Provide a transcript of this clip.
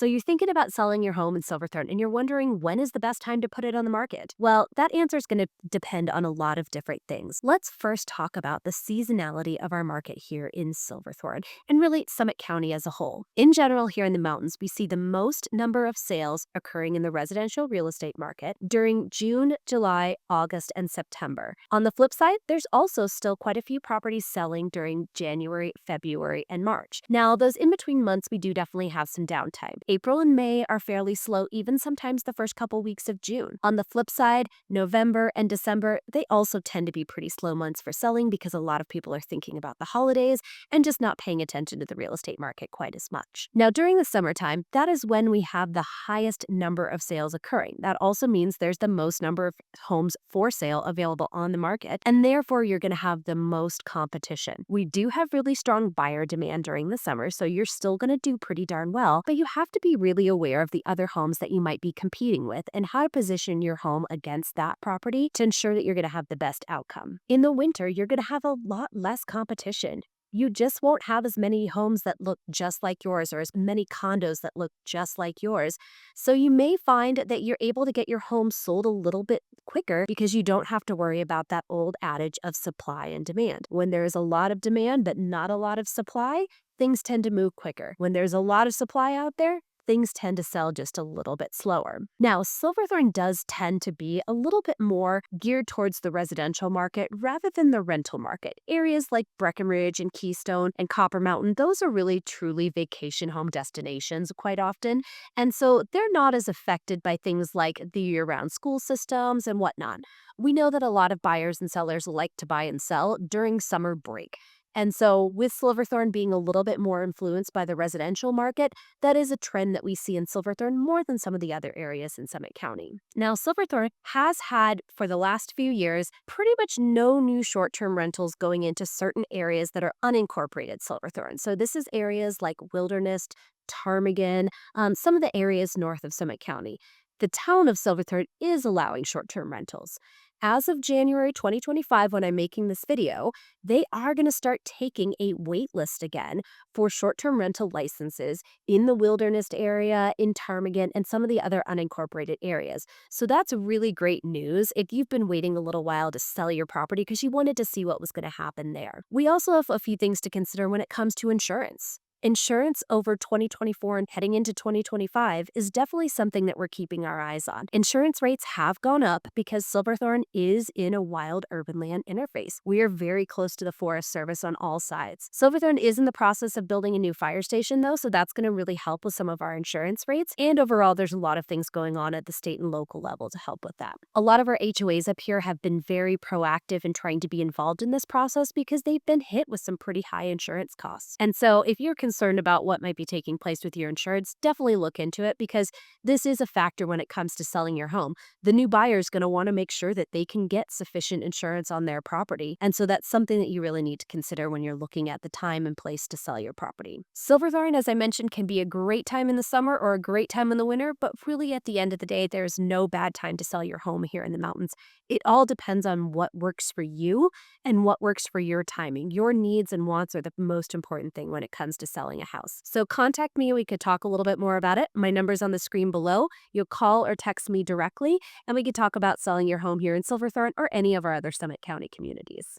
So you're thinking about selling your home in Silverthorne and you're wondering when is the best time to put it on the market? Well, that answer is going to depend on a lot of different things. Let's first talk about the seasonality of our market here in Silverthorne and really Summit County as a whole. In general, here in the mountains, we see the most number of sales occurring in the residential real estate market during June, July, August, and September. On the flip side, there's also still quite a few properties selling during January, February, and March. Now, those in between months, we do definitely have some downtime. April and May are fairly slow, even sometimes the first couple weeks of June. On the flip side, November and December, they also tend to be pretty slow months for selling because a lot of people are thinking about the holidays and just not paying attention to the real estate market quite as much. Now, during the summertime, that is when we have the highest number of sales occurring. That also means there's the most number of homes for sale available on the market, and therefore you're going to have the most competition. We do have really strong buyer demand during the summer, so you're still going to do pretty darn well, but you have to be really aware of the other homes that you might be competing with and how to position your home against that property to ensure that you're going to have the best outcome. In the winter, you're going to have a lot less competition. You just won't have as many homes that look just like yours or as many condos that look just like yours. So you may find that you're able to get your home sold a little bit quicker because you don't have to worry about that old adage of supply and demand. When there is a lot of demand but not a lot of supply, things tend to move quicker. When there's a lot of supply out there, things tend to sell just a little bit slower. Now, Silverthorne does tend to be a little bit more geared towards the residential market rather than the rental market. Areas like Breckenridge and Keystone and Copper Mountain, those are really truly vacation home destinations quite often. And so they're not as affected by things like the year-round school systems and whatnot. We know that a lot of buyers and sellers like to buy and sell during summer break. And so, with Silverthorne being a little bit more influenced by the residential market, that is a trend that we see in Silverthorne more than some of the other areas in Summit County. Now, Silverthorne has had, for the last few years, pretty much no new short-term rentals going into certain areas that are unincorporated Silverthorne. So this is areas like Wilderness, Ptarmigan, some of the areas north of Summit County. The town of Silverthorne is allowing short-term rentals. As of January 2025, when I'm making this video, they are going to start taking a wait list again for short-term rental licenses in the Wilderness area, in Ptarmigan, and some of the other unincorporated areas. So that's really great news if you've been waiting a little while to sell your property because you wanted to see what was going to happen there. We also have a few things to consider when it comes to insurance. Insurance over 2024 and heading into 2025 is definitely something that we're keeping our eyes on. Insurance rates have gone up because Silverthorne is in a wild urban land interface. We are very close to the Forest Service on all sides. Silverthorne is in the process of building a new fire station though, so that's going to really help with some of our insurance rates. And overall, there's a lot of things going on at the state and local level to help with that. A lot of our HOAs up here have been very proactive in trying to be involved in this process because they've been hit with some pretty high insurance costs. And so if you're concerned about what might be taking place with your insurance, definitely look into it because this is a factor when it comes to selling your home. The new buyer is going to want to make sure that they can get sufficient insurance on their property. And so that's something that you really need to consider when you're looking at the time and place to sell your property. Silverthorne, as I mentioned, can be a great time in the summer or a great time in the winter, but really at the end of the day, there's no bad time to sell your home here in the mountains. It all depends on what works for you and what works for your timing. Your needs and wants are the most important thing when it comes to selling a house. So contact me. We could talk a little bit more about it. My number's on the screen below. You'll call or text me directly, and we could talk about selling your home here in Silverthorne or any of our other Summit County communities.